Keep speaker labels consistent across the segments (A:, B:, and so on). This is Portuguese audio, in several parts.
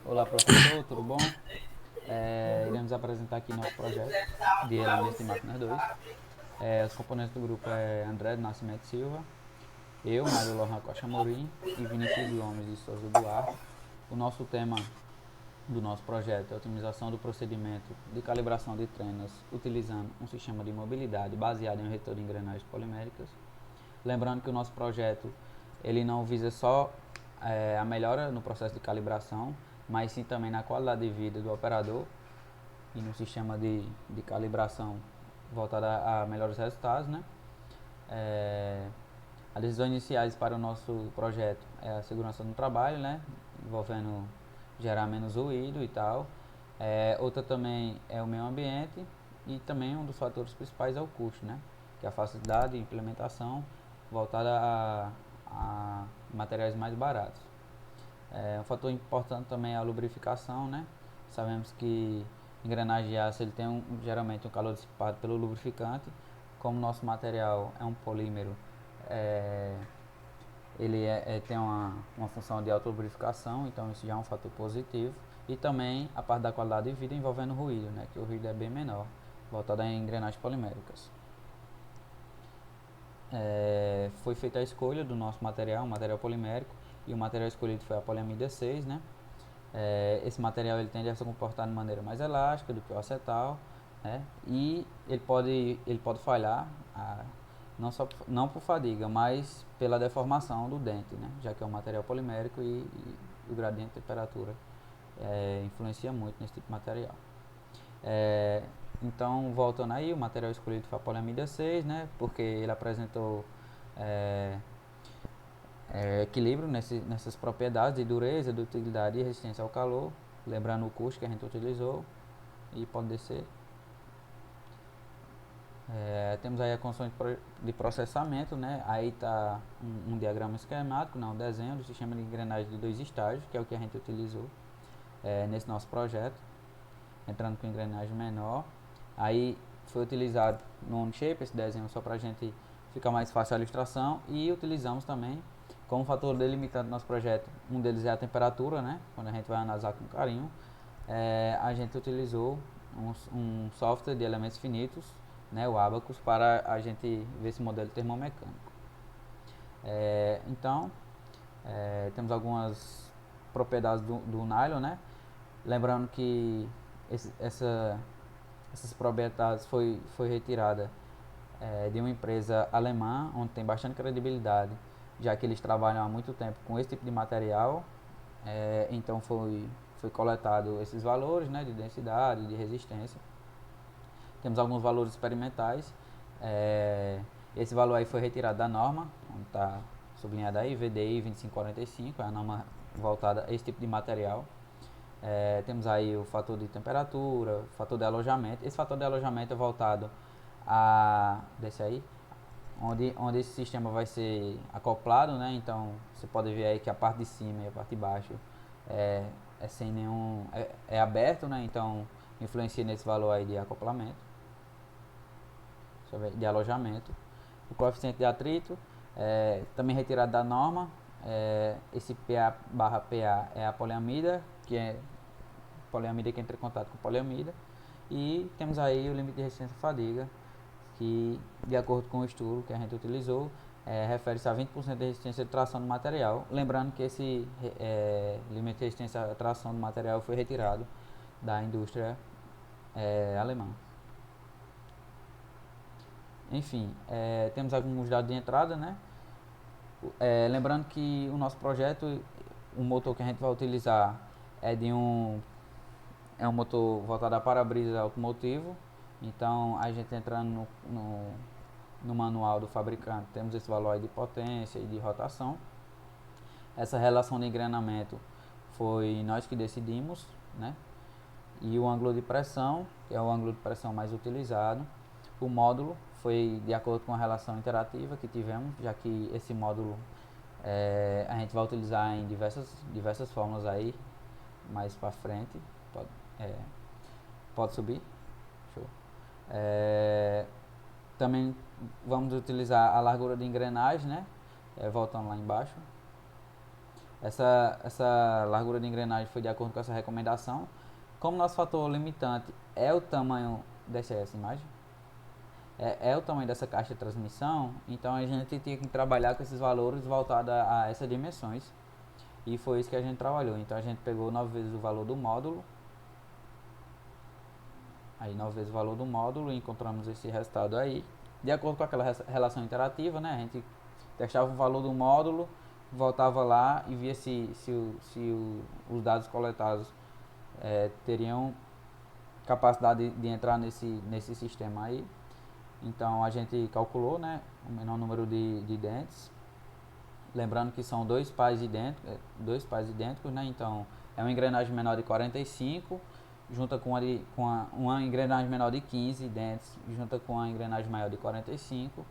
A: Olá, professor, tudo bom? Iremos apresentar aqui nosso projeto de elementos de máquinas 2. Os componentes do grupo é André do Nascimento Silva, eu, Mário Lohan Costa Morim e Vinícius Gomes de Souza Duarte. O nosso tema do nosso projeto é a otimização do procedimento de calibração de trenas utilizando um sistema de mobilidade baseado em um retor de engrenagens poliméricas. Lembrando que o nosso projeto ele não visa só a melhora no processo de calibração, mas sim também na qualidade de vida do operador e no sistema de calibração voltado a melhores resultados, né? É, as decisões iniciais para o nosso projeto é a segurança no trabalho, né? Envolvendo gerar menos ruído e tal. Outra também é o meio ambiente e também um dos fatores principais é o custo, né? Que é a facilidade de implementação voltada a materiais mais baratos. Um fator importante também é a lubrificação, né? Sabemos que engrenagem de aço ele tem geralmente um calor dissipado pelo lubrificante. Como nosso material é um polímero, é, tem uma função de autolubrificação, então isso já é um fator positivo. E também a parte da qualidade de vida envolvendo o ruído, né? Que o ruído é bem menor, voltado a engrenagens poliméricas. Foi feita a escolha do nosso material, um material polimérico, e o material escolhido foi a poliamida 6, né? Esse material ele tende a se comportar de maneira mais elástica do que o acetal, né? E ele pode falhar, não por fadiga, mas pela deformação do dente, né? Já que é um material polimérico e o gradiente de temperatura influencia muito nesse tipo de material. É, então, voltando aí, o material escolhido foi a poliamida 6, né? Porque ele apresentou é, equilíbrio nessas propriedades de dureza, dutilidade e resistência ao calor. Lembrando o custo que a gente utilizou. E pode descer. Temos aí a condição de processamento, né? Aí está um diagrama esquemático, não, um desenho do sistema de engrenagem de 2 estágios, que é o que a gente utilizou nesse nosso projeto, entrando com engrenagem menor. Aí foi utilizado no OnShape esse desenho só para a gente ficar mais fácil a ilustração, e utilizamos também como fator delimitante do nosso projeto. Um deles é a temperatura, né? Quando a gente vai analisar com carinho, a gente utilizou um software de elementos finitos, né, o Abacus, para a gente ver esse modelo termomecânico. Então, temos algumas propriedades do nylon, né? Lembrando que essas propriedades foi retirada de uma empresa alemã, onde tem bastante credibilidade, já que eles trabalham há muito tempo com esse tipo de material. Então foi coletado esses valores, né, de densidade, de resistência. Temos alguns valores experimentais. Esse valor aí foi retirado da norma, onde está sublinhado aí, VDI 2545, é a norma voltada a esse tipo de material. Temos aí o fator de temperatura, o fator de alojamento. Esse fator de alojamento é voltado a desse aí, onde esse sistema vai ser acoplado, né? Então você pode ver aí que a parte de cima e a parte de baixo é, sem nenhum é aberto, né? Então influencia nesse valor aí de acoplamento, de alojamento. O coeficiente de atrito também retirado da norma. Esse PA/PA é a poliamida, que é poliamida que entra em contato com poliamida. E temos aí o limite de resistência à fadiga, que, de acordo com o estudo que a gente utilizou, refere-se a 20% de resistência de tração do material. Lembrando que esse limite de resistência à tração do material foi retirado da indústria alemã. Enfim, temos alguns dados de entrada, né? Lembrando que o nosso projeto, o motor que a gente vai utilizar é um motor voltado a para-brisa automotivo. Então, a gente entrando no manual do fabricante, temos esse valor aí de potência e de rotação. Essa relação de engrenamento foi nós que decidimos, né? E o ângulo de pressão, que é o ângulo de pressão mais utilizado. O módulo foi de acordo com a relação interativa que tivemos, já que esse módulo a gente vai utilizar em diversas fórmulas aí, mais para frente. É, pode subir. Show. Também vamos utilizar a largura de engrenagem, né? Voltando lá embaixo. Essa largura de engrenagem foi de acordo com essa recomendação. Como nosso fator limitante é o tamanho dessa imagem, é o tamanho dessa caixa de transmissão, então a gente tinha que trabalhar com esses valores voltados a essas dimensões, e foi isso que a gente trabalhou. Então a gente pegou 9 vezes o valor do módulo, aí 9 vezes o valor do módulo, e encontramos esse resultado aí, de acordo com aquela relação interativa, né? A gente testava o valor do módulo, voltava lá e via se os dados coletados teriam capacidade de entrar nesse sistema aí. Então a gente calculou, né, o menor número de dentes, lembrando que são dois pares idênticos, né? Então é uma engrenagem menor de 45 junta com uma engrenagem menor de 15 dentes, junta com a engrenagem maior de 45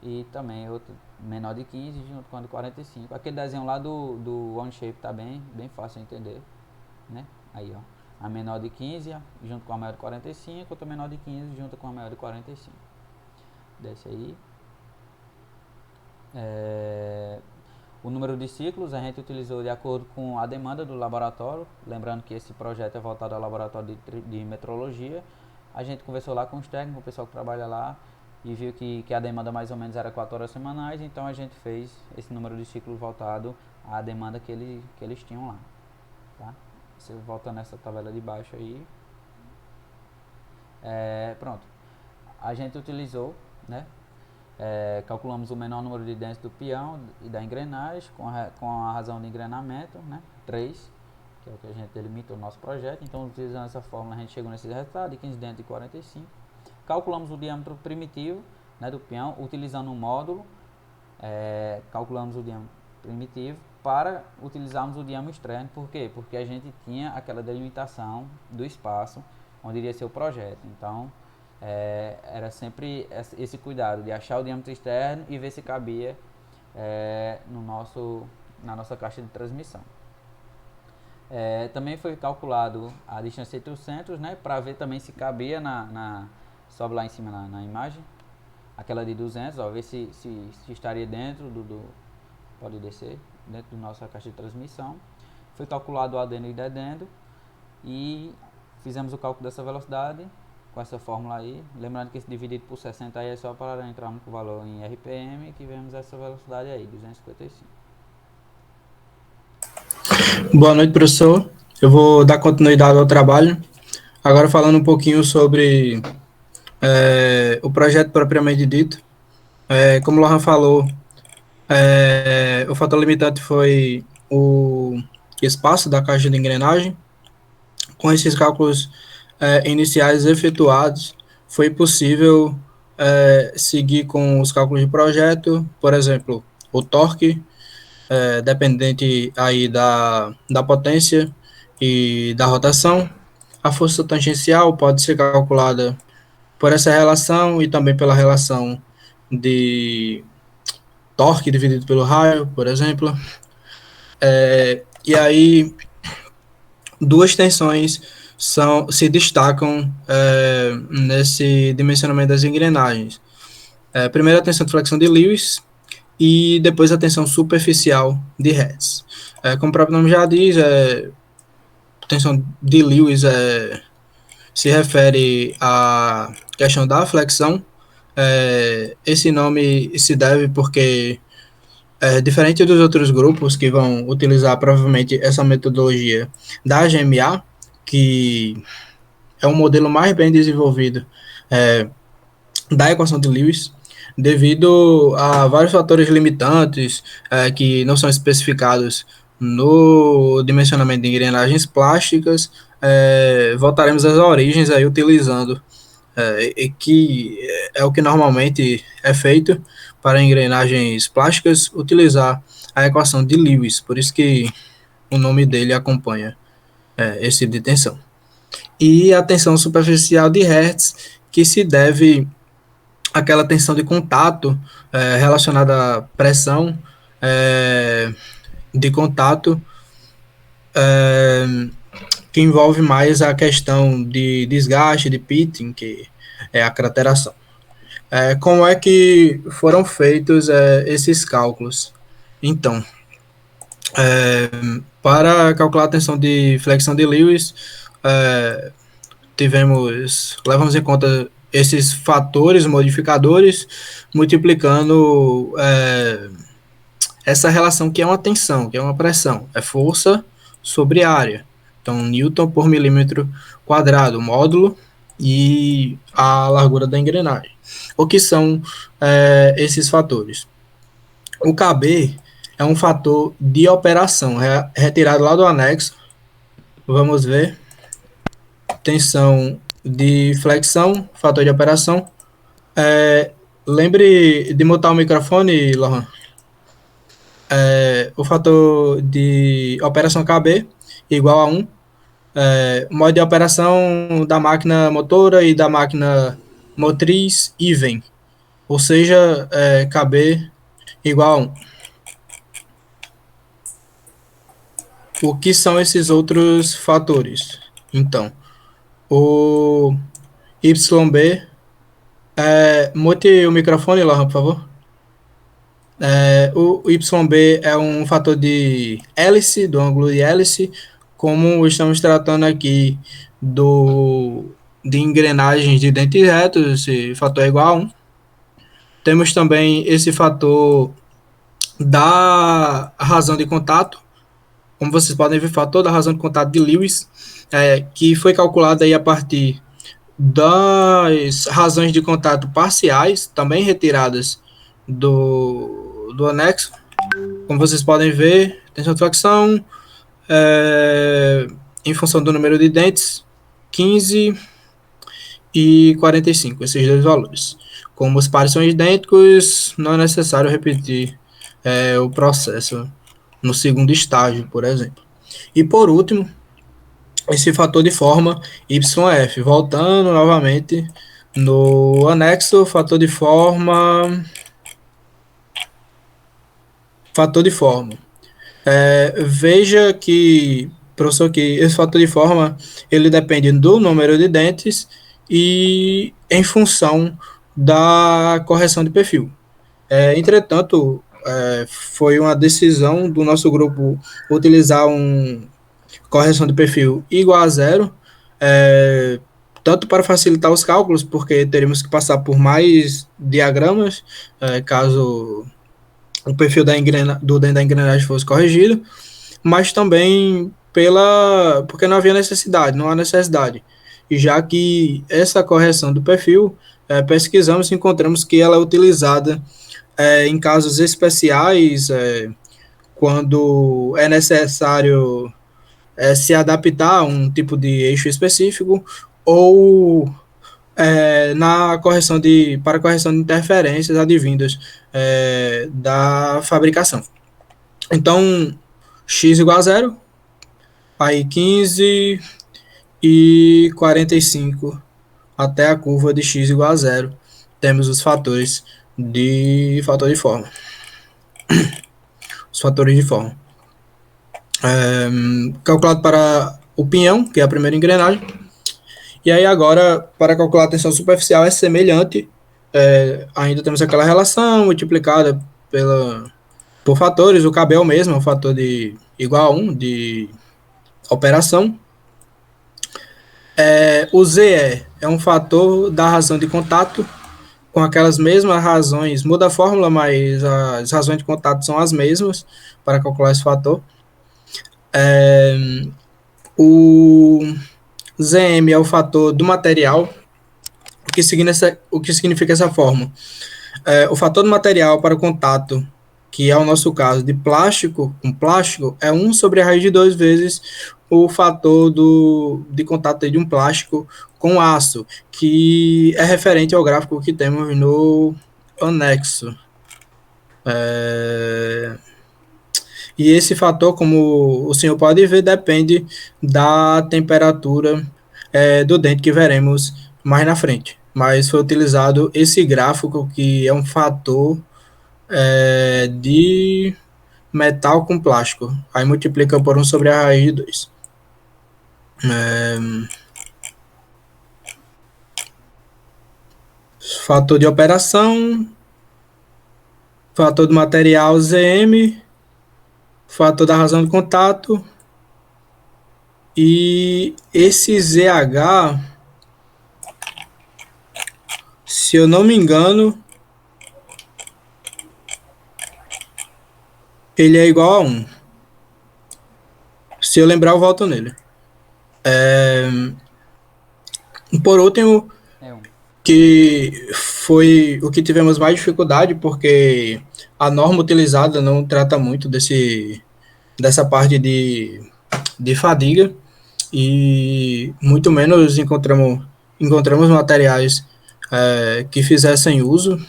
A: e também outra menor de 15 junto com a de 45. Aquele desenho lá do One Shape tá bem fácil de entender, né? Aí, ó, a menor de 15 junto com a maior de 45, outra menor de 15 junto com a maior de 45. Desce aí. O número de ciclos a gente utilizou de acordo com a demanda do laboratório, lembrando que esse projeto é voltado ao laboratório de metrologia. A gente conversou lá com os técnicos, o pessoal que trabalha lá, e viu que a demanda mais ou menos era 4 horas semanais, então a gente fez esse número de ciclos voltado à demanda que eles tinham lá. Tá? Você volta nessa tabela de baixo aí. Pronto. A gente utilizou, né? Calculamos o menor número de dentes do peão e da engrenagem com a razão de engrenamento, né? 3, que é o que a gente delimita o nosso projeto. Então, utilizando essa fórmula, a gente chegou nesse resultado de 15 dentes e 45. Calculamos o diâmetro primitivo, né, do peão, utilizando um módulo. Calculamos o diâmetro primitivo para utilizarmos o diâmetro externo. Por quê? Porque a gente tinha aquela delimitação do espaço onde iria ser o projeto. Então, era sempre esse cuidado de achar o diâmetro externo e ver se cabia na nossa caixa de transmissão. Também foi calculado a distância entre os centros, né, para ver também se cabia sobe lá em cima na imagem, aquela de 200, ó, ver se estaria dentro pode descer, dentro da nossa caixa de transmissão. Foi calculado o adendo e dedendo e fizemos o cálculo dessa velocidade com essa fórmula aí, lembrando que esse dividido por 60 aí é só para entrarmos com o valor em RPM, que vemos essa velocidade aí, 255.
B: Boa noite, professor. Eu vou dar continuidade ao trabalho, agora falando um pouquinho sobre o projeto propriamente dito. Como o Lohan falou, o fator limitante foi o espaço da caixa de engrenagem. Com esses cálculos iniciais efetuados, foi possível seguir com os cálculos de projeto, por exemplo, o torque, dependente aí da potência e da rotação. A força tangencial pode ser calculada por essa relação e também pela relação de torque dividido pelo raio, por exemplo. E aí, duas tensões se destacam nesse dimensionamento das engrenagens. Primeiro, a tensão de flexão de Lewis e depois a tensão superficial de Hertz. Como o próprio nome já diz, a tensão de Lewis se refere à questão da flexão. Esse nome se deve porque, diferente dos outros grupos que vão utilizar provavelmente essa metodologia da GMA, que é um modelo mais bem desenvolvido da equação de Lewis, devido a vários fatores limitantes que não são especificados no dimensionamento de engrenagens plásticas, voltaremos às origens aí utilizando que é o que normalmente é feito para engrenagens plásticas, utilizar a equação de Lewis, por isso que o nome dele acompanha esse tipo de tensão. E a tensão superficial de Hertz, que se deve àquela tensão de contato relacionada à pressão de contato, que envolve mais a questão de desgaste, de pitting, que é a crateração. Como é que foram feitos esses cálculos? Então, Para calcular a tensão de flexão de Lewis, levamos em conta esses fatores modificadores, multiplicando essa relação que é uma tensão, que é uma pressão, é força sobre área. Então, Newton por milímetro quadrado, módulo e a largura da engrenagem. O que são esses fatores? O KB é um fator de operação, retirado lá do anexo. Vamos ver. Tensão de flexão, fator de operação. Lembre de mutar o microfone, Lohan. O fator de operação KB igual a 1. Modo de operação da máquina motora e da máquina motriz even. Ou seja, KB igual a 1. O que são esses outros fatores? Então, o YB. Mute o microfone, Lohan, por favor. O YB é um fator de hélice, do ângulo de hélice, como estamos tratando aqui de engrenagens de dentes retos, esse fator é igual a 1. Temos também esse fator da razão de contato, como vocês podem ver, fator da razão de contato de Lewis, que foi calculado aí a partir das razões de contato parciais, também retiradas do anexo. Como vocês podem ver, tensão de flexão, em função do número de dentes, 15 e 45, esses dois valores. Como os pares são idênticos, não é necessário repetir o processo no segundo estágio, por exemplo. E por último, esse fator de forma YF, voltando novamente no anexo, fator de forma. Veja que, professor, que esse fator de forma ele depende do número de dentes e em função da correção de perfil. Entretanto, foi uma decisão do nosso grupo utilizar correção de perfil igual a 0, tanto para facilitar os cálculos, porque teríamos que passar por mais diagramas, caso o perfil do dentro da engrenagem fosse corrigido, mas também porque não havia necessidade, não há necessidade. E já que essa correção do perfil, pesquisamos e encontramos que ela é utilizada em casos especiais, quando é necessário se adaptar a um tipo de eixo específico, ou para correção de interferências advindas da fabricação. Então, x igual a 0, aí 15 e 45 até a curva de x igual a 0, temos os fatores de forma. Os fatores de forma. Calculado para o pinhão, que é a primeira engrenagem. E aí agora, para calcular a tensão superficial, é semelhante. Ainda temos aquela relação multiplicada por fatores. O KB é o mesmo, um fator de igual a 1 de operação. O ZE é um fator da razão de contato, com aquelas mesmas razões. Muda a fórmula, mas as razões de contato são as mesmas para calcular esse fator. O ZM é o fator do material. O que significa essa forma? O fator do material para o contato, que é o nosso caso de plástico com plástico, é 1 sobre a raiz de 2 vezes o fator de contato de um plástico com aço, que é referente ao gráfico que temos no anexo. E esse fator, como o senhor pode ver, depende da temperatura do dente que veremos mais na frente. Mas foi utilizado esse gráfico, que é um fator de metal com plástico. Aí multiplica por 1 sobre a raiz de 2. Fator de operação, fator do material ZM, fator da razão de contato, e esse ZH, se eu não me engano, ele é igual a 1. Se eu lembrar, eu volto nele. Por último,
A: É um.
B: que foi o que tivemos mais dificuldade, porque a norma utilizada não trata muito dessa parte de fadiga, e muito menos encontramos materiais que fizessem uso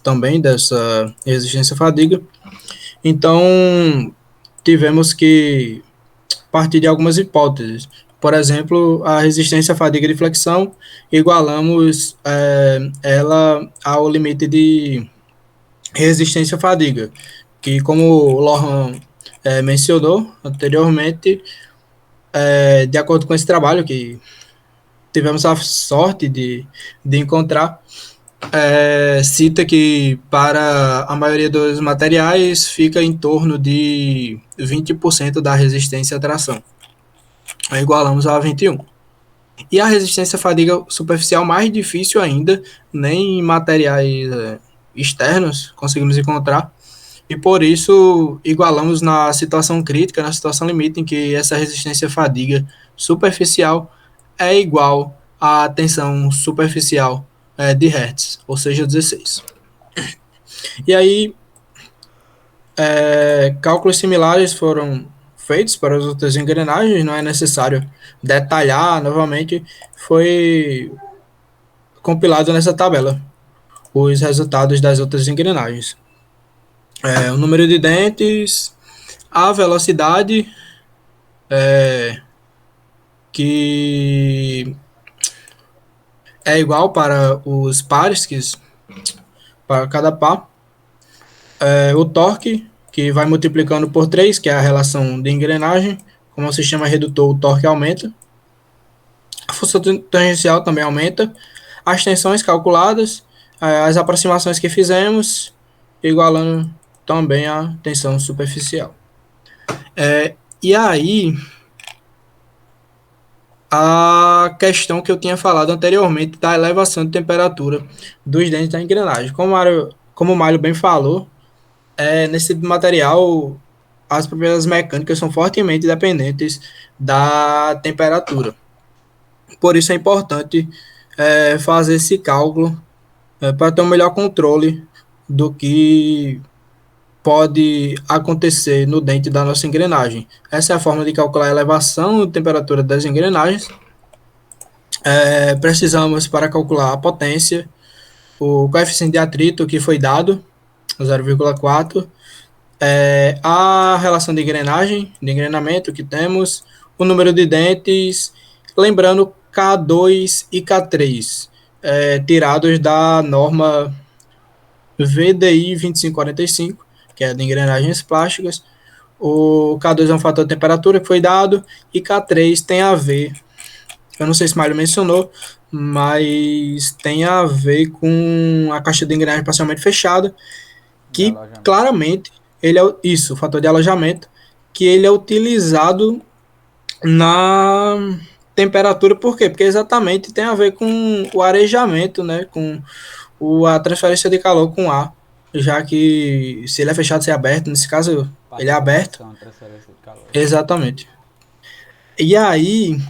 B: também dessa resistência à fadiga. Então, tivemos que partir de algumas hipóteses. Por exemplo, a resistência à fadiga de flexão, igualamos ela ao limite de resistência à fadiga, que, como o Lohan mencionou anteriormente, de acordo com esse trabalho que tivemos a sorte de encontrar, cita que para a maioria dos materiais fica em torno de 20% da resistência à tração. Aí igualamos a 21. E a resistência à fadiga superficial mais difícil ainda, nem em materiais externos conseguimos encontrar, e por isso igualamos na situação crítica, na situação limite, em que essa resistência à fadiga superficial é igual à tensão superficial de Hertz, ou seja, 16. E aí, cálculos similares foram feitos para as outras engrenagens, não é necessário detalhar novamente, foi compilado nessa tabela os resultados das outras engrenagens. O número de dentes, a velocidade, que é igual para os pares, para cada par, o torque, que vai multiplicando por 3, que é a relação de engrenagem. Como o sistema redutor, o torque aumenta. A força tangencial também aumenta. As tensões calculadas, as aproximações que fizemos, igualando também a tensão superficial. E aí, a questão que eu tinha falado anteriormente da elevação de temperatura dos dentes da engrenagem. Como o Mário bem falou, nesse material as propriedades mecânicas são fortemente dependentes da temperatura. Por isso é importante fazer esse cálculo para ter um melhor controle do que pode acontecer no dente da nossa engrenagem. Essa é a forma de calcular a elevação de temperatura das engrenagens. Precisamos, para calcular a potência, o coeficiente de atrito que foi dado, 0,4, a relação de engrenagem, de engrenamento que temos, o número de dentes, lembrando K2 e K3, tirados da norma VDI 2545, que é de engrenagens plásticas. O K2 é um fator de temperatura que foi dado, e K3 tem a ver, eu não sei se o Mário mencionou, mas tem a ver com a caixa de engrenagem parcialmente fechada, que claramente ele o fator de alojamento, que ele é utilizado na temperatura. Por quê? Porque exatamente tem a ver com o arejamento, né, com a transferência de calor com ar, já que se ele é fechado, se é aberto, nesse caso ele é aberto. Exatamente. E aí,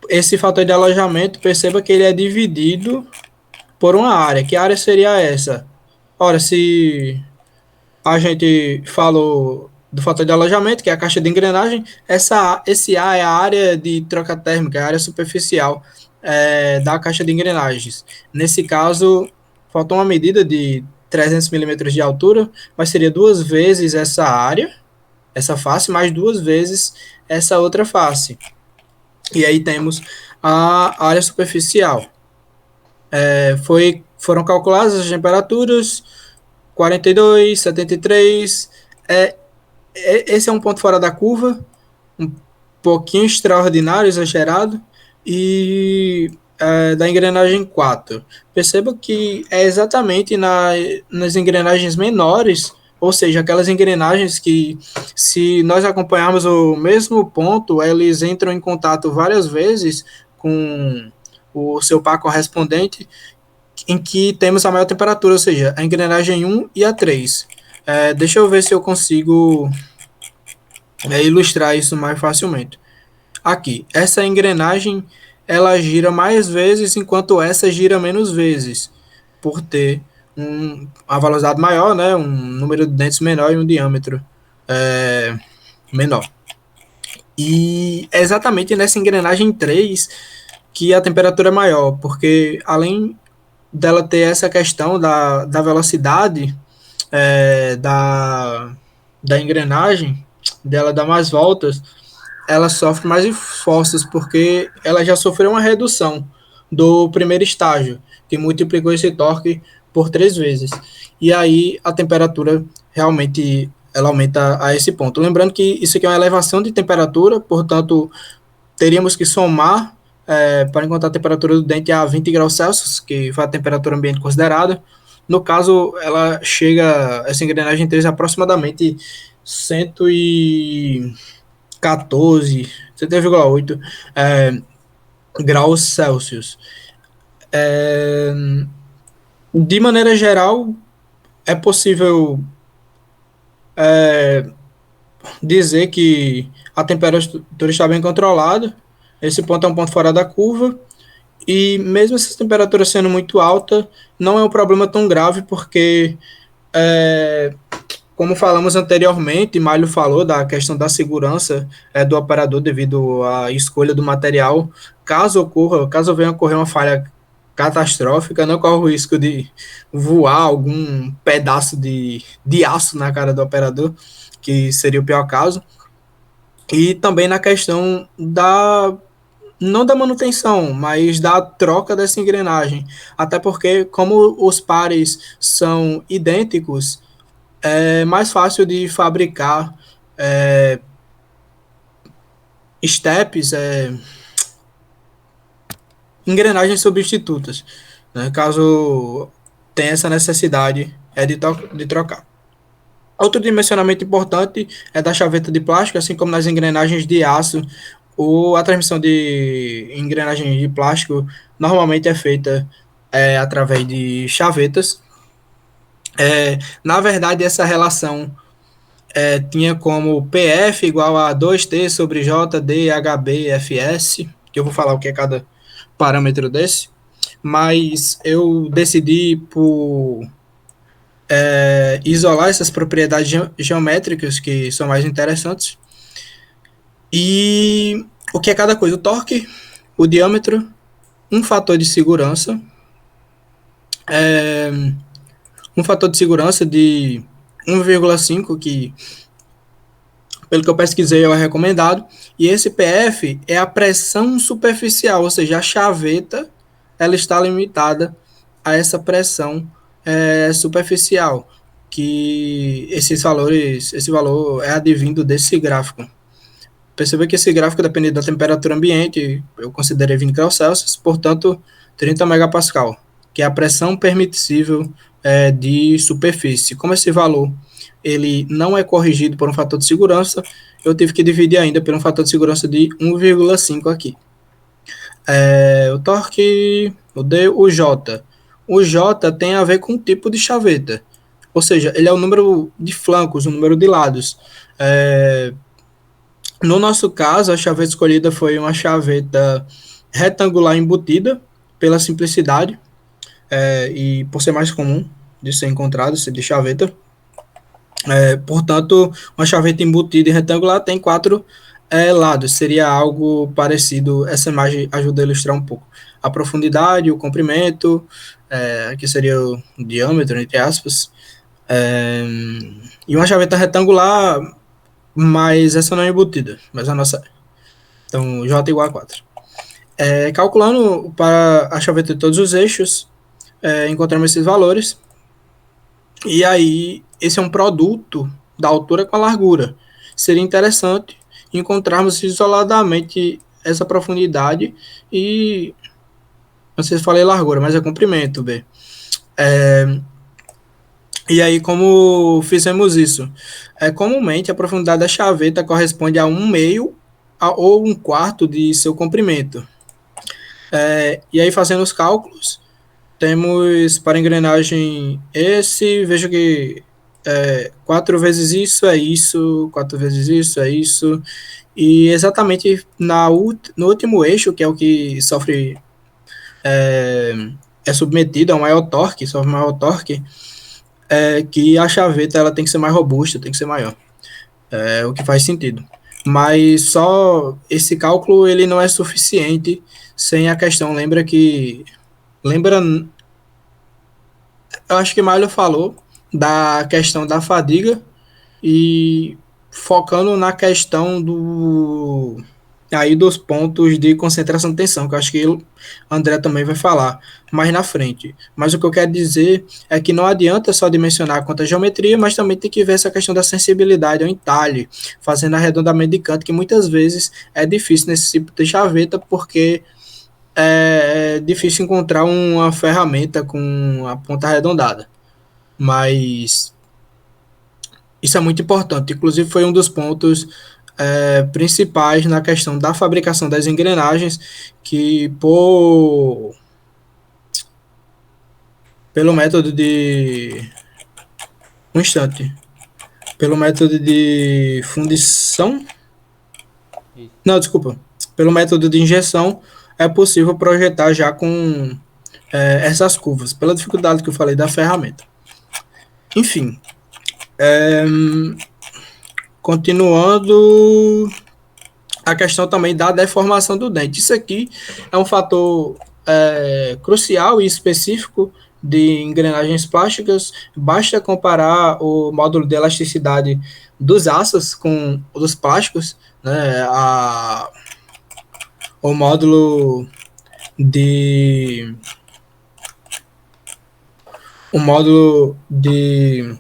B: esse fator de alojamento, perceba que ele é dividido por uma área. Que área seria essa? Ora, se a gente falou do fator de alojamento, que é a caixa de engrenagem, esse A é a área de troca térmica, a área superficial da caixa de engrenagens. Nesse caso, faltou uma medida de 300 milímetros de altura, mas seria 2 vezes essa área, essa face, mais 2 vezes essa outra face. E aí temos a área superficial. Foram calculadas as temperaturas, 42, 73. Esse é um ponto fora da curva, um pouquinho extraordinário, exagerado, e da engrenagem 4. Perceba que é exatamente nas engrenagens menores ou seja, aquelas engrenagens que, se nós acompanharmos o mesmo ponto, eles entram em contato várias vezes com o seu par correspondente, em que temos a maior temperatura, ou seja, a engrenagem 1 e a 3. Deixa eu ver se eu consigo ilustrar isso mais facilmente. Aqui, essa engrenagem, ela gira mais vezes, enquanto essa gira menos vezes, por ter uma velocidade maior, né, um número de dentes menor e um diâmetro menor. E é exatamente nessa engrenagem 3 que a temperatura é maior, porque além dela ter essa questão da velocidade da engrenagem, dela dar mais voltas, ela sofre mais forças, porque ela já sofreu uma redução do primeiro estágio, que multiplicou esse torque por 3 vezes. E aí a temperatura realmente ela aumenta a esse ponto. Lembrando que isso aqui é uma elevação de temperatura, portanto, teríamos que somar para encontrar a temperatura do dente a 20 graus Celsius, que foi a temperatura ambiente considerada. No caso, ela chega, essa engrenagem 3, aproximadamente 114, 100,8 graus Celsius. De maneira geral, é possível dizer que a temperatura está bem controlada. Esse ponto é um ponto fora da curva. E mesmo essa temperatura sendo muito alta, não é um problema tão grave, porque, como falamos anteriormente, Mário falou da questão da segurança do operador devido à escolha do material. Caso venha a ocorrer uma falha catastrófica, não corre o risco de voar algum pedaço de aço na cara do operador, que seria o pior caso. E também na questão não da manutenção, mas da troca dessa engrenagem. Até porque, como os pares são idênticos, é mais fácil de fabricar steps, engrenagens substitutas, né, caso tenha essa necessidade de trocar. Outro dimensionamento importante é da chaveta de plástico, assim como nas engrenagens de aço. A transmissão de engrenagem de plástico normalmente é feita através de chavetas. Na verdade, essa relação tinha como PF igual a 2T sobre JD HB FS, que eu vou falar o que é cada parâmetro desse, mas eu decidi por isolar essas propriedades geométricas que são mais interessantes. E o que é cada coisa? O torque, o diâmetro, um fator de segurança, um fator de segurança de 1,5, que pelo que eu pesquisei é recomendado, e esse PF é a pressão superficial, ou seja, a chaveta ela está limitada a essa pressão superficial, que esse valor é advindo desse gráfico. Perceba que esse gráfico depende da temperatura ambiente, eu considerei 20 graus Celsius, portanto 30 megapascal, que é a pressão permissível de superfície. Como esse valor ele não é corrigido por um fator de segurança, eu tive que dividir ainda por um fator de segurança de 1,5 aqui. O torque, o D, o J. O J tem a ver com o tipo de chaveta, ou seja, ele é o número de flancos, o número de lados. No nosso caso, a chaveta escolhida foi uma chaveta retangular embutida, pela simplicidade e por ser mais comum de ser encontrado esse de chaveta. Portanto, uma chaveta embutida e retangular tem 4 lados. Seria algo parecido, essa imagem ajuda a ilustrar um pouco. A profundidade, o comprimento, que seria o diâmetro, entre aspas, e uma chaveta retangular, mas essa não é embutida, mas a nossa é. Então, J igual a 4. Calculando para a chaveta de todos os eixos, encontramos esses valores, e aí esse é um produto da altura com a largura. Seria interessante encontrarmos isoladamente essa profundidade e, não sei se falei largura, mas é comprimento, B. E aí, como fizemos isso? Comumente, a profundidade da chaveta corresponde a um meio ou um quarto de seu comprimento. E aí, fazendo os cálculos, temos para engrenagem esse, vejo que 4 vezes isso é isso, 4 vezes isso é isso, e exatamente no último eixo, que é o que sofre, é, é submetido a um maior torque, sofre maior torque, que a chaveta ela tem que ser mais robusta, tem que ser maior, o que faz sentido. Mas só esse cálculo ele não é suficiente sem a questão, lembra, eu acho que Mário falou da questão da fadiga e focando na questão dos pontos de concentração de tensão, que eu acho que o André também vai falar mais na frente. Mas o que eu quero dizer é que não adianta só dimensionar quanto a geometria, mas também tem que ver essa questão da sensibilidade ao entalhe, fazendo arredondamento de canto, que muitas vezes é difícil nesse tipo de chaveta, porque é difícil encontrar uma ferramenta com a ponta arredondada. Mas isso é muito importante. Inclusive, foi um dos pontos principais na questão da fabricação das engrenagens, que pelo método de. Um instante. Pelo método de fundição.
A: Isso.
B: Não, desculpa. Pelo método de injeção, é possível projetar já com essas curvas, pela dificuldade que eu falei da ferramenta. Enfim, continuando, a questão também da deformação do dente. Isso aqui é um fator crucial e específico de engrenagens plásticas. Basta comparar o módulo de elasticidade dos aços com o dos plásticos, né? O módulo de o módulo de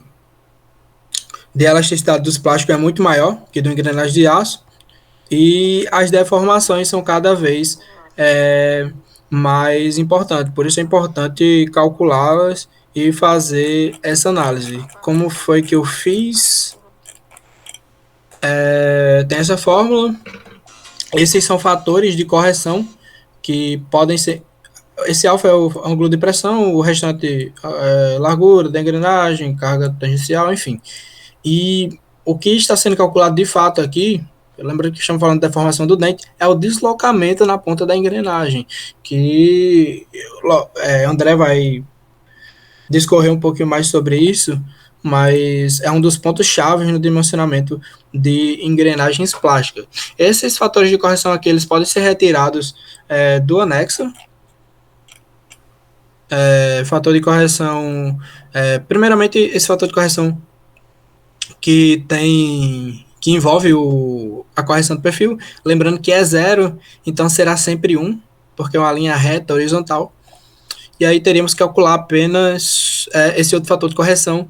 B: elasticidade dos plásticos é muito maior que do engrenagem de aço, e as deformações são cada vez mais importantes. Por isso é importante calculá-las e fazer essa análise. Como foi que eu fiz? Tem essa fórmula. Esses são fatores de correção que podem ser. Esse alfa é o ângulo de pressão, o restante largura da engrenagem, carga tangencial, enfim. E o que está sendo calculado de fato aqui, lembra que estamos falando da deformação do dente, é o deslocamento na ponta da engrenagem, que André vai discorrer um pouquinho mais sobre isso, mas é um dos pontos chaves no dimensionamento de engrenagens plásticas. Esses fatores de correção aqui, eles podem ser retirados do anexo. Fator de correção, primeiramente, esse fator de correção que envolve a correção do perfil, lembrando que é 0, então será sempre 1, porque é uma linha reta horizontal. E aí teríamos que calcular apenas esse outro fator de correção,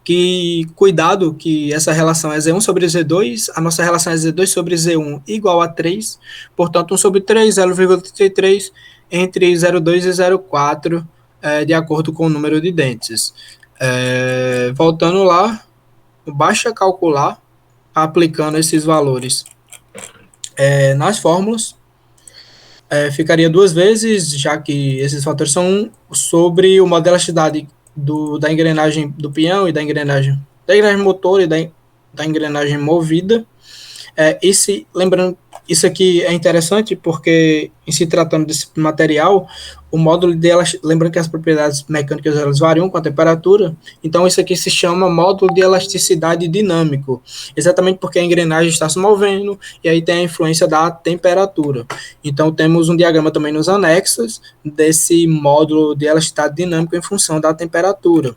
B: que cuidado que essa relação é Z1 sobre Z2, a nossa relação é Z2 sobre Z1 igual a 3, portanto 1 sobre 3, 0,33 entre 0,2 e 0,4, de acordo com o número de dentes. Voltando lá, basta calcular aplicando esses valores nas fórmulas. Ficaria 2 vezes, já que esses fatores são sobre o modo de elasticidade da engrenagem do peão e da engrenagem motor e da engrenagem movida. Lembrando, isso aqui é interessante porque, em se tratando desse material, o módulo de lembrando que as propriedades mecânicas elas variam com a temperatura, então isso aqui se chama módulo de elasticidade dinâmico, exatamente porque a engrenagem está se movendo e aí tem a influência da temperatura. Então temos um diagrama também nos anexos desse módulo de elasticidade dinâmico em função da temperatura.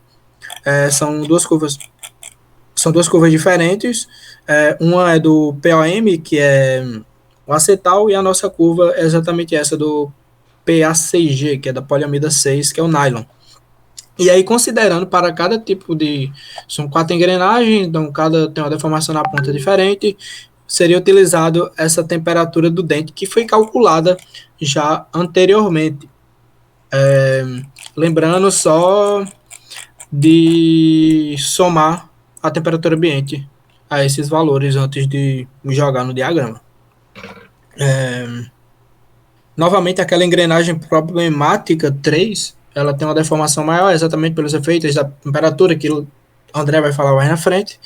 B: São duas curvas diferentes. Uma é do POM, que é o acetal, e a nossa curva é exatamente essa do PA6G, que é da poliamida 6, que é o nylon. E aí, considerando para cada tipo de... São 4 engrenagens, então cada tem uma deformação na ponta diferente, seria utilizado essa temperatura do dente, que foi calculada já anteriormente. Lembrando só de somar a temperatura ambiente a esses valores antes de jogar no diagrama. Novamente, aquela engrenagem problemática 3, ela tem uma deformação maior exatamente pelos efeitos da temperatura, que o André vai falar mais na frente.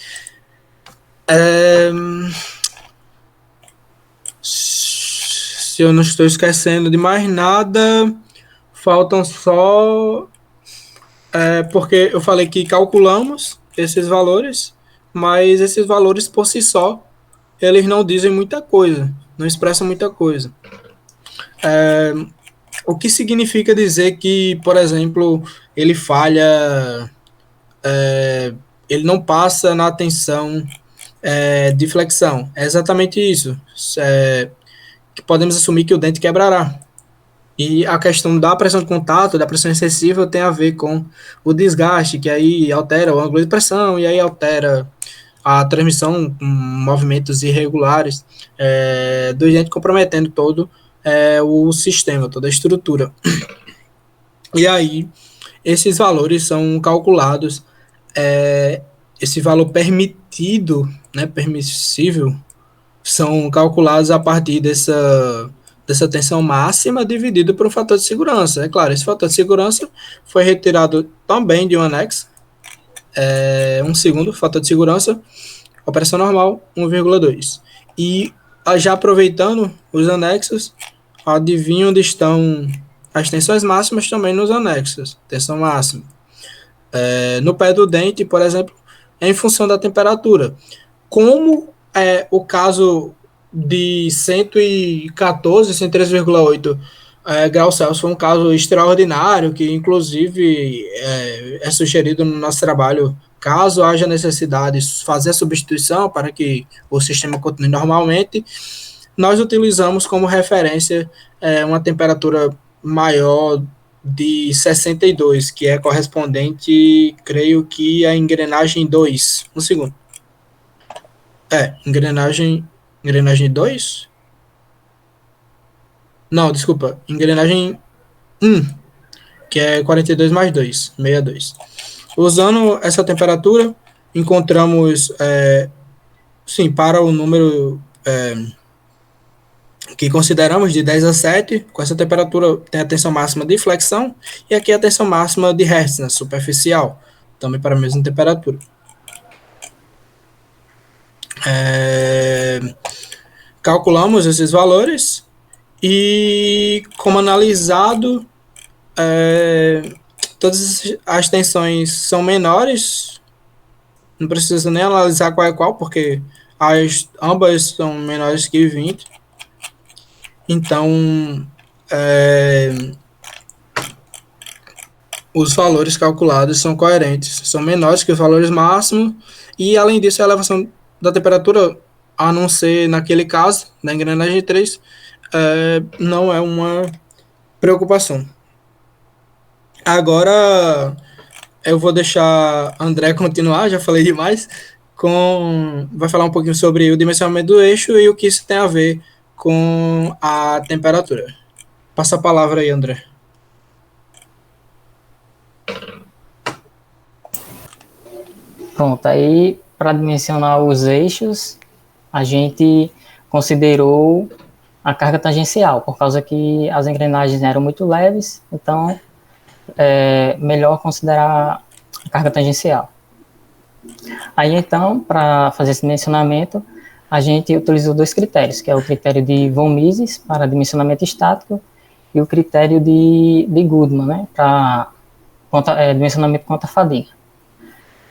B: Se eu não estou esquecendo de mais nada, faltam só... porque eu falei que calculamos esses valores, mas esses valores por si só, eles não dizem muita coisa, não expressam muita coisa. O que significa dizer que, por exemplo, ele falha, ele não passa na tensão de flexão? É exatamente isso. Que podemos assumir que o dente quebrará. E a questão da pressão de contato, da pressão excessiva, tem a ver com o desgaste, que aí altera o ângulo de pressão, e aí altera a transmissão com movimentos irregulares do dente, comprometendo todo o sistema, toda a estrutura. E aí, esses valores são calculados, esse valor permitido, né, permissível, são calculados a partir dessa tensão máxima dividido por um fator de segurança. É claro, esse fator de segurança foi retirado também de um anexo. Um segundo fator de segurança, operação normal, 1,2. E já aproveitando os anexos, adivinha onde estão as tensões máximas também nos anexos. Tensão máxima. No pé do dente, por exemplo, é em função da temperatura. Como o caso de 114, 103,8 graus Celsius foi um caso extraordinário, que inclusive é sugerido no nosso trabalho, caso haja necessidade de fazer a substituição para que o sistema continue normalmente, nós utilizamos como referência uma temperatura maior de 62, que é correspondente, creio que a engrenagem 2. Um segundo. Engrenagem 2? Não, desculpa. Engrenagem 1, que é 42 mais 2, 62. Usando essa temperatura, encontramos, sim, para o número que consideramos de 10 a 7, com essa temperatura tem a tensão máxima de flexão e aqui a tensão máxima de Hertz, né, superficial, também para a mesma temperatura. Calculamos esses valores e, como analisado, todas as tensões são menores, não precisa nem analisar qual é qual, porque ambas são menores que 20. Então, os valores calculados são coerentes, são menores que os valores máximos, e além disso, a elevação da temperatura, a não ser naquele caso, da engrenagem 3, não é uma preocupação. Agora, eu vou deixar André continuar, já falei demais, vai falar um pouquinho sobre o dimensionamento do eixo e o que isso tem a ver com a temperatura. Passa a palavra aí, André.
C: Pronto, aí para dimensionar os eixos, a gente considerou a carga tangencial, por causa que as engrenagens eram muito leves, então é melhor considerar a carga tangencial. Aí então, para fazer esse dimensionamento, a gente utilizou dois critérios, que é o critério de von Mises para dimensionamento estático e o critério de Goodman, né, para dimensionamento contra a fadiga.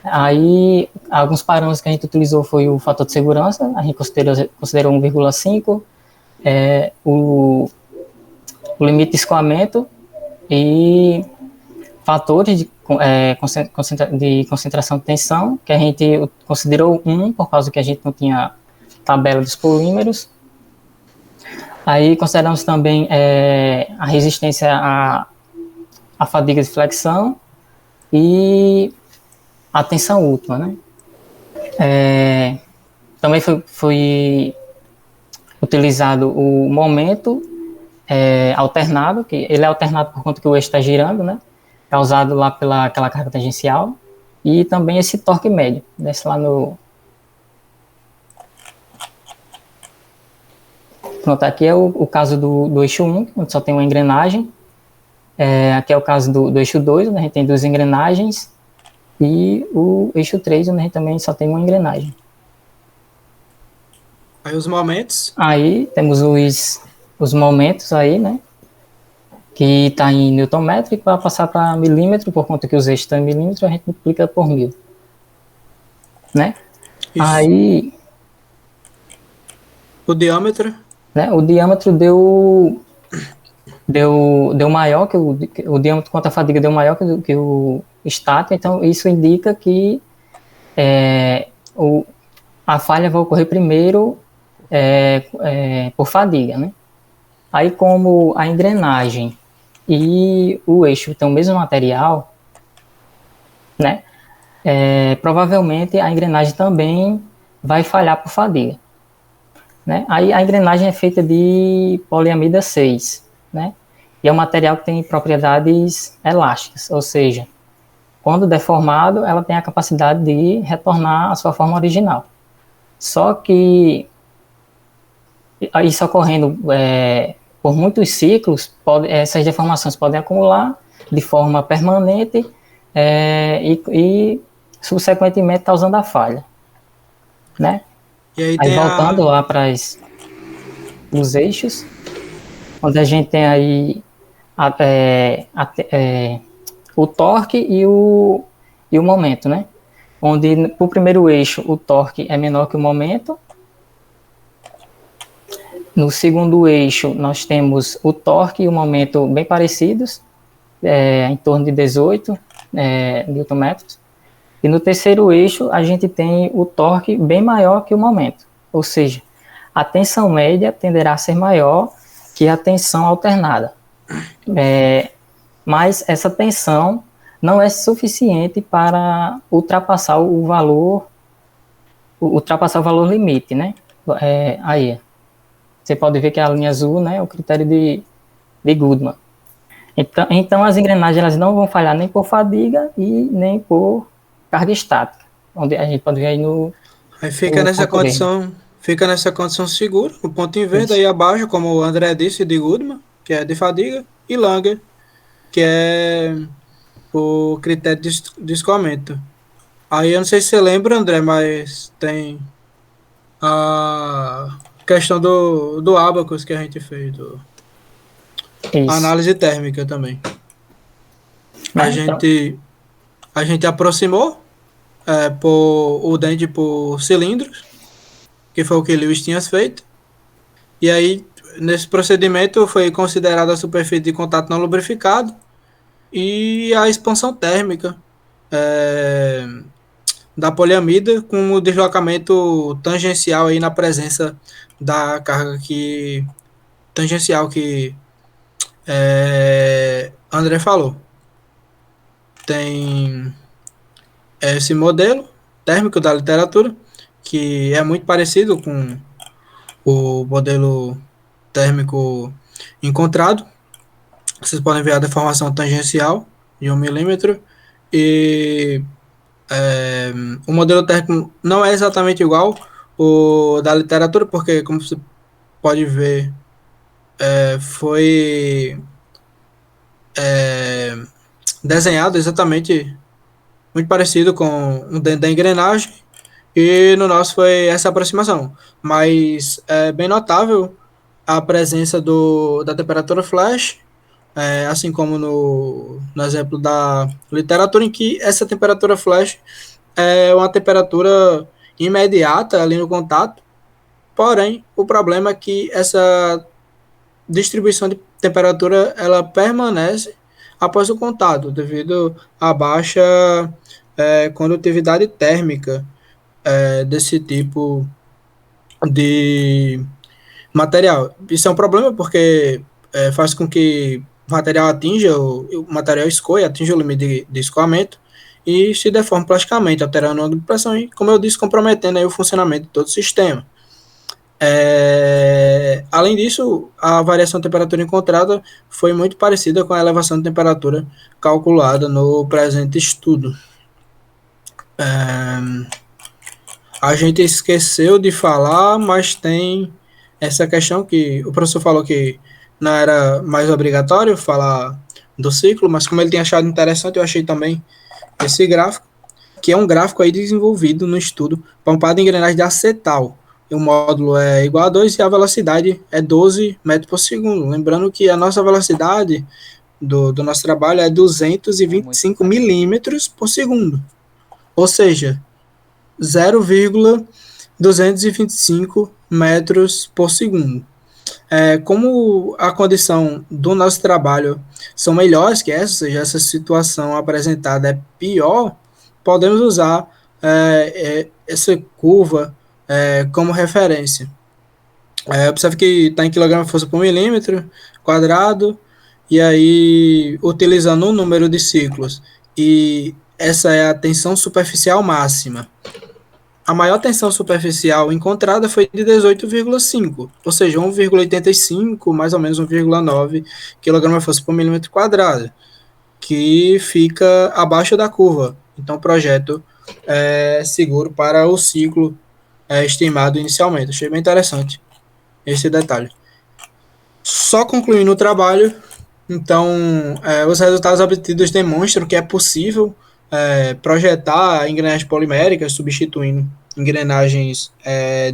C: Aí, alguns parâmetros que a gente utilizou foi o fator de segurança, a gente considerou 1,5, o limite de escoamento e fatores de concentração de tensão, que a gente considerou 1, por causa que a gente não tinha tabela dos polímeros. Aí consideramos também a resistência à fadiga de flexão e a tensão última, né? Também foi utilizado o momento alternado, que ele é alternado por conta que o eixo está girando, né? Causado lá pela aquela carga tangencial, e também esse torque médio. Desce lá no... Pronto, aqui é o caso do eixo 1, onde só tem uma engrenagem. Aqui é o caso do eixo 2, onde a gente tem 2 engrenagens. E o eixo 3, onde a gente também só tem uma engrenagem.
B: Aí os momentos.
C: Aí temos os momentos aí, né? Que está em Newton metro, e para passar para milímetro, por conta que os eixos estão em milímetro, a gente multiplica por 1000. Né?
B: Isso.
C: Aí...
B: O diâmetro.
C: Né, o diâmetro deu maior que o diâmetro quanto a fadiga deu maior que o estático, então isso indica que a falha vai ocorrer primeiro por fadiga, né? Aí, como a engrenagem e o eixo têm o mesmo material, né? Provavelmente a engrenagem também vai falhar por fadiga. Né? Aí a engrenagem é feita de poliamida 6, né? E é um material que tem propriedades elásticas, ou seja, quando deformado, ela tem a capacidade de retornar à sua forma original. Só que isso ocorrendo por muitos ciclos, essas deformações podem acumular de forma permanente e subsequentemente causando a falha, né?
B: E aí,
C: Aí voltando lá para os eixos, onde a gente tem aí o torque e o momento, né? Onde para o primeiro eixo o torque é menor que o momento. No segundo eixo nós temos o torque e o momento bem parecidos, em torno de 18 Nm. E no terceiro eixo, a gente tem o torque bem maior que o momento. Ou seja, a tensão média tenderá a ser maior que a tensão alternada. Mas essa tensão não é suficiente para ultrapassar o valor limite, né? Aí, você pode ver que a linha azul, né, é o critério de Goodman. Então as engrenagens elas não vão falhar nem por fadiga e nem por carga estática, onde a gente pode ver aí no...
B: Aí fica nessa condição segura, no ponto em verde, aí abaixo, como o André disse, de Goodman, que é de fadiga, e Langer, que é o critério de escoamento. Aí eu não sei se você lembra, André, mas tem a questão do Abacus que a gente fez, a análise térmica também. A gente aproximou o dente por cilindros, que foi o que Lewis tinha feito. E aí, nesse procedimento, foi considerada a superfície de contato não lubrificado e a expansão térmica da poliamida com o deslocamento tangencial aí na presença da carga tangencial que André falou. Tem esse modelo térmico da literatura, que é muito parecido com o modelo térmico encontrado. Vocês podem ver a deformação tangencial de 1 milímetro, e o modelo térmico não é exatamente igual o da literatura, porque, como você pode ver, foi desenhado exatamente muito parecido com o dentro da engrenagem, e no nosso foi essa aproximação. Mas é bem notável a presença da temperatura flash, assim como no exemplo da literatura, em que essa temperatura flash é uma temperatura imediata ali no contato, porém o problema é que essa distribuição de temperatura ela permanece após o contato, devido à baixa condutividade térmica desse tipo de material. Isso é um problema porque faz com que o material o material escoe, atinja o limite de escoamento e se deforme plasticamente, alterando o ângulo de pressão e, como eu disse, comprometendo aí o funcionamento de todo o sistema. Além disso, a variação de temperatura encontrada foi muito parecida com a elevação de temperatura calculada no presente estudo. A gente esqueceu de falar, mas tem essa questão que o professor falou que não era mais obrigatório falar do ciclo, mas como ele tinha achado interessante, eu achei também esse gráfico, que é um gráfico aí desenvolvido no estudo pampado em engrenagem de acetal. E o módulo é igual a 2 e a velocidade é 12 metros por segundo. Lembrando que a nossa velocidade do nosso trabalho é 225 milímetros por segundo. Ou seja, 0,225 metros por segundo. Como a condição do nosso trabalho são melhores que essa, ou seja, essa situação apresentada é pior, podemos usar essa curva como referência. Observe que está em quilograma-força por milímetro quadrado, e aí, utilizando um número de ciclos, e essa é a tensão superficial máxima. A maior tensão superficial encontrada foi de 18,5, ou seja, 1,85, mais ou menos 1,9 kgf por milímetro quadrado, que fica abaixo da curva. Então, o projeto é seguro para o ciclo estimado inicialmente. Achei bem interessante esse detalhe. Só concluindo o trabalho, então, os resultados obtidos demonstram que é possível projetar engrenagens poliméricas substituindo engrenagens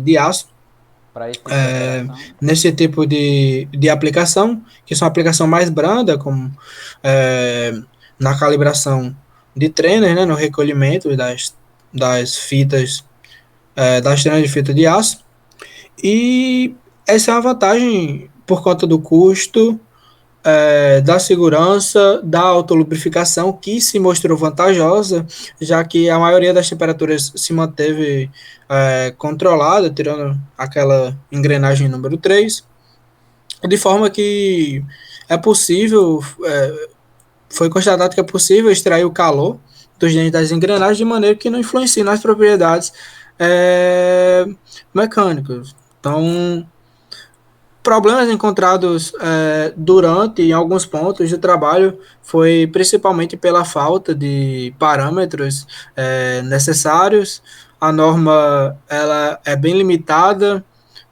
B: de aço
A: Para esse tipo de operação,
B: nesse tipo de aplicação, que são aplicação mais branda, como na calibração de trainer, né, no recolhimento das fitas, das trainers de fita de aço. E essa é uma vantagem por conta do custo, da segurança, da autolubrificação, que se mostrou vantajosa, já que a maioria das temperaturas se manteve controlada, tirando aquela engrenagem número 3, de forma que é possível, foi constatado que é possível extrair o calor dos dentes das engrenagens de maneira que não influencie nas propriedades mecânicas. Então, problemas encontrados durante em alguns pontos do trabalho foi principalmente pela falta de parâmetros necessários. A norma ela é bem limitada,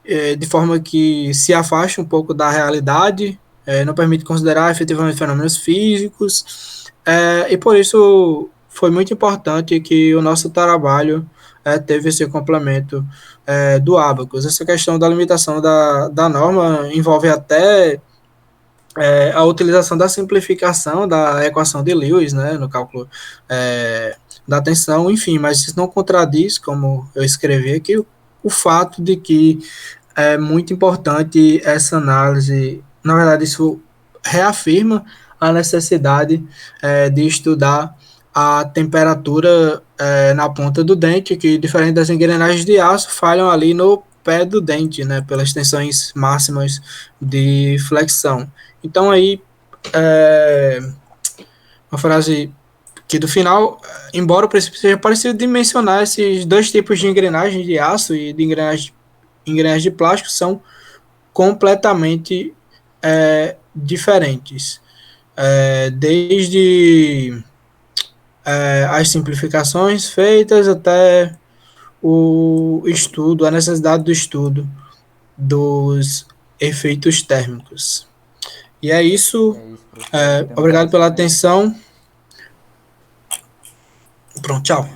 B: de forma que se afasta um pouco da realidade, não permite considerar efetivamente fenômenos físicos, e por isso foi muito importante que o nosso trabalho teve esse complemento do Abacus. Essa questão da limitação da norma envolve até a utilização da simplificação da equação de Lewis, né, no cálculo da tensão, enfim, mas isso não contradiz, como eu escrevi aqui, o fato de que é muito importante essa análise. Na verdade, isso reafirma a necessidade de estudar a temperatura na ponta do dente, que diferente das engrenagens de aço, falham ali no pé do dente, né, pelas tensões máximas de flexão. Então aí, uma frase que do final, embora o princípio seja parecido, de mencionar esses dois tipos de engrenagens de aço e de engrenagens de plástico são completamente diferentes. Desde as simplificações feitas até o estudo, a necessidade do estudo dos efeitos térmicos. E é isso. Obrigado pela atenção. Pronto, tchau.